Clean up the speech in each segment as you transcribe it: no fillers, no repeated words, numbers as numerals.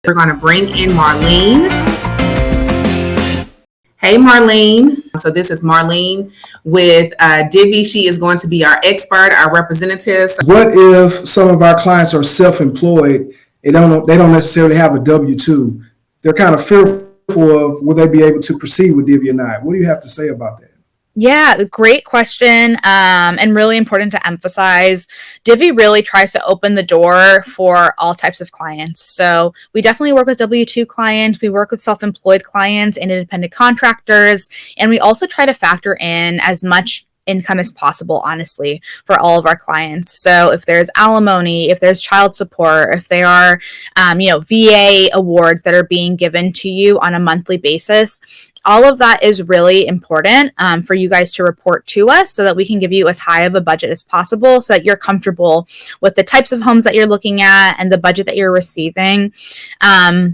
We're going to bring in Marlene. Hey, Marlene. So this is Marlene with Divvy. She is going to be our expert, our representative. What if some of our clients are self-employed? They don't necessarily have a W-2. They're kind of fearful of will they be able to proceed with Divvy or not. What do you have to say about that? Yeah, great question, and really important to emphasize. Divvy really tries to open the door for all types of clients. So we definitely work with W-2 clients, we work with self-employed clients and independent contractors, and we also try to factor in as much income as possible, honestly, for all of our clients. So if there's alimony, if there's child support, if there are, VA awards that are being given to you on a monthly basis, all of that is really important for you guys to report to us so that we can give you as high of a budget as possible so that you're comfortable with the types of homes that you're looking at and the budget that you're receiving.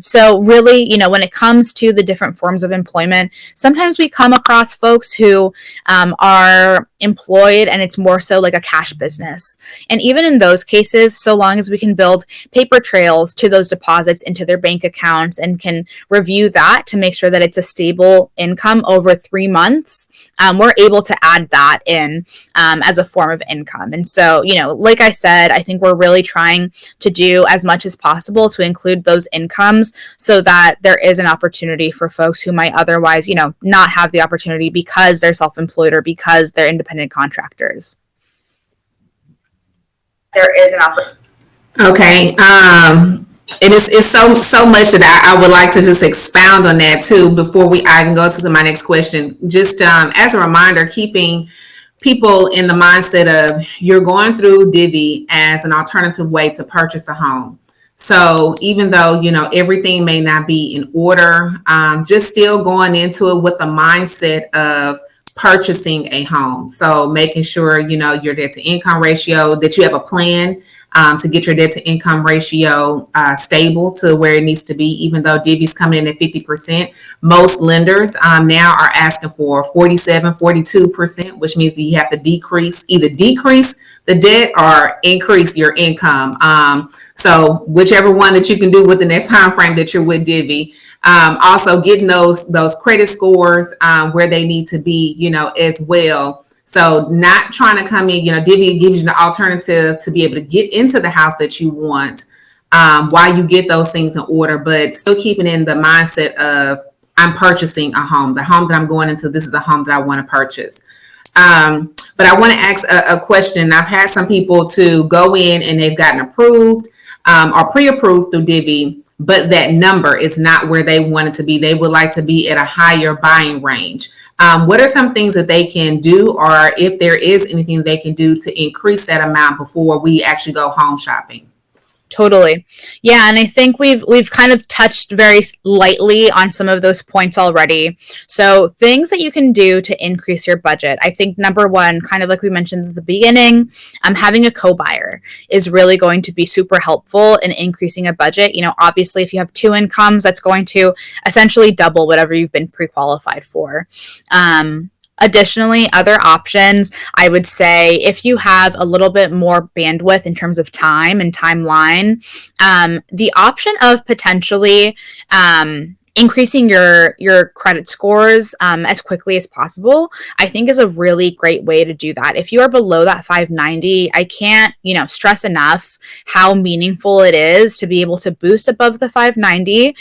So really, when it comes to the different forms of employment, sometimes we come across folks who are employed and it's more so like a cash business. And even in those cases, so long as we can build paper trails to those deposits into their bank accounts and can review that to make sure that it's a stable income over 3 months, we're able to add that in as a form of income. And so, like I said, I think we're really trying to do as much as possible to include those incomes so that there is an opportunity for folks who might otherwise, not have the opportunity because they're self-employed or because they're independent contractors. There is an opportunity. Okay. It's so much that I would like to just expound on that too before I can go to my next question. Just as a reminder, keeping people in the mindset of you're going through Divvy as an alternative way to purchase a home. So even though, everything may not be in order, just still going into it with the mindset of purchasing a home. So making sure, your debt to income ratio, that you have a plan to get your debt to income ratio stable to where it needs to be, even though Divvy's coming in at 50%. Most lenders now are asking for 47, 42%, which means that you have to either decrease the debt or increase your income. So whichever one that you can do with the next time frame that you're with Divvy. Also getting those credit scores where they need to be, as well. So not trying to come in, Divvy gives you the alternative to be able to get into the house that you want while you get those things in order, but still keeping in the mindset of I'm purchasing a home. The home that I'm going into, this is a home that I want to purchase. But I want to ask a question. I've had some people to go in and they've gotten approved or pre-approved through Divvy, but that number is not where they want it to be. They would like to be at a higher buying range. What are some things that they can do, or if there is anything they can do to increase that amount before we actually go home shopping? Totally. Yeah. And I think we've kind of touched very lightly on some of those points already. So things that you can do to increase your budget. I think number one, kind of like we mentioned at the beginning, having a co-buyer is really going to be super helpful in increasing a budget. Obviously if you have 2 incomes, that's going to essentially double whatever you've been pre-qualified for. Additionally, other options, I would say if you have a little bit more bandwidth in terms of time and timeline, the option of potentially increasing your credit scores as quickly as possible, I think is a really great way to do that. If you are below that 590, I can't, stress enough how meaningful it is to be able to boost above the 590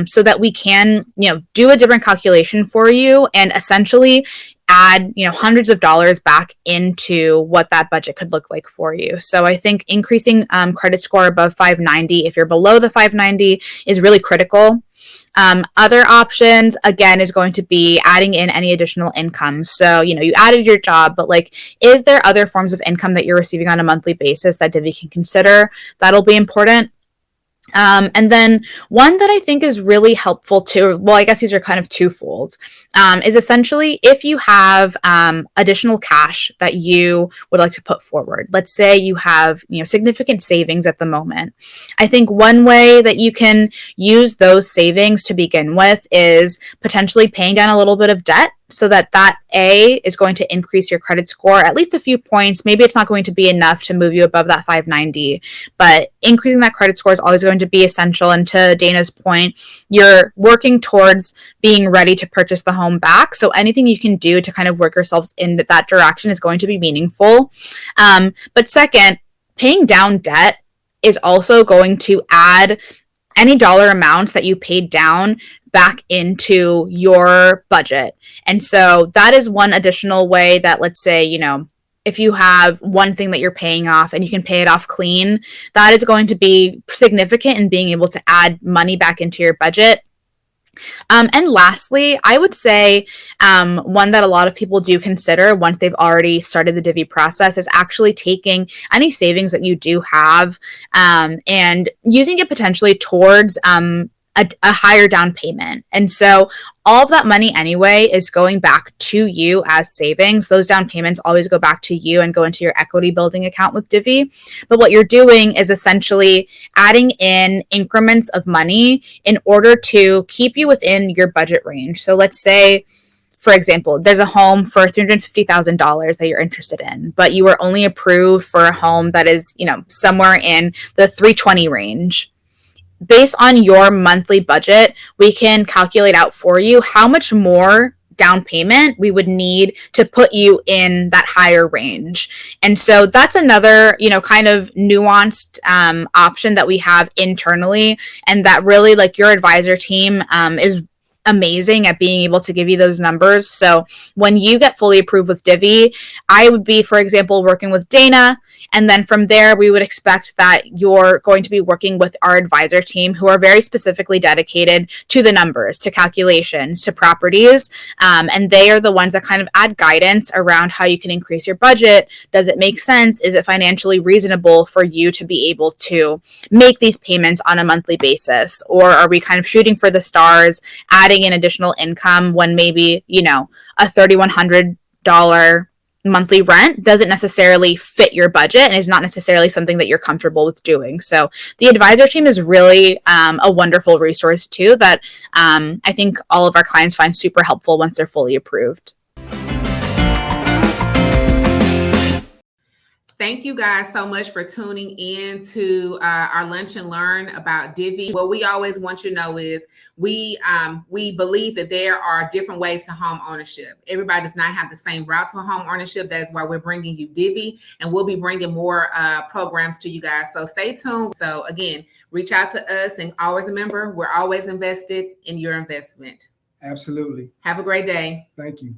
so that we can, do a different calculation for you and essentially add, hundreds of dollars back into what that budget could look like for you. So I think increasing credit score above 590, if you're below the 590, is really critical. Other options, again, is going to be adding in any additional income. So, you added your job, but is there other forms of income that you're receiving on a monthly basis that Divvy can consider? That'll be important. And then one that I think is really helpful too, well, I guess these are kind of twofold, is essentially if you have additional cash that you would like to put forward. Let's say you have significant savings at the moment. I think one way that you can use those savings to begin with is potentially paying down a little bit of debt so that A is going to increase your credit score at least a few points. Maybe it's not going to be enough to move you above that 590, but increasing that credit score is always going to be essential. And to Dana's point, you're working towards being ready to purchase the home back. So anything you can do to kind of work yourselves in that direction is going to be meaningful. But second, paying down debt is also going to add any dollar amounts that you paid down back into your budget. And so that is one additional way that, let's say, if you have one thing that you're paying off and you can pay it off clean, that is going to be significant in being able to add money back into your budget. And lastly, I would say one that a lot of people do consider once they've already started the Divvy process is actually taking any savings that you do have and using it potentially towards a higher down payment. And so all of that money anyway is going back to you as savings. Those down payments always go back to you and go into your equity building account with Divvy. But what you're doing is essentially adding in increments of money in order to keep you within your budget range. So let's say, for example, there's a home for $350,000 that you're interested in, but you were only approved for a home that is, somewhere in the 320 range. Based on your monthly budget, we can calculate out for you how much more down payment we would need to put you in that higher range. And so that's another, kind of nuanced option that we have internally, and that really, like, your advisor team is amazing at being able to give you those numbers. So when you get fully approved with Divvy, I would be, for example, working with Dana. And then from there, we would expect that you're going to be working with our advisor team, who are very specifically dedicated to the numbers, to calculations, to properties. And they are the ones that kind of add guidance around how you can increase your budget. Does it make sense? Is it financially reasonable for you to be able to make these payments on a monthly basis? Or are we kind of shooting for the stars, adding in additional income when maybe, a $3,100 monthly rent doesn't necessarily fit your budget and is not necessarily something that you're comfortable with doing. So the advisor team is really a wonderful resource too that I think all of our clients find super helpful once they're fully approved. Thank you guys so much for tuning in to our Lunch and Learn about Divvy. What we always want you to know is we believe that there are different ways to home ownership. Everybody does not have the same route to home ownership. That's why we're bringing you Divvy, and we'll be bringing more programs to you guys. So stay tuned. So again, reach out to us, and always remember, we're always invested in your investment. Absolutely. Have a great day. Thank you.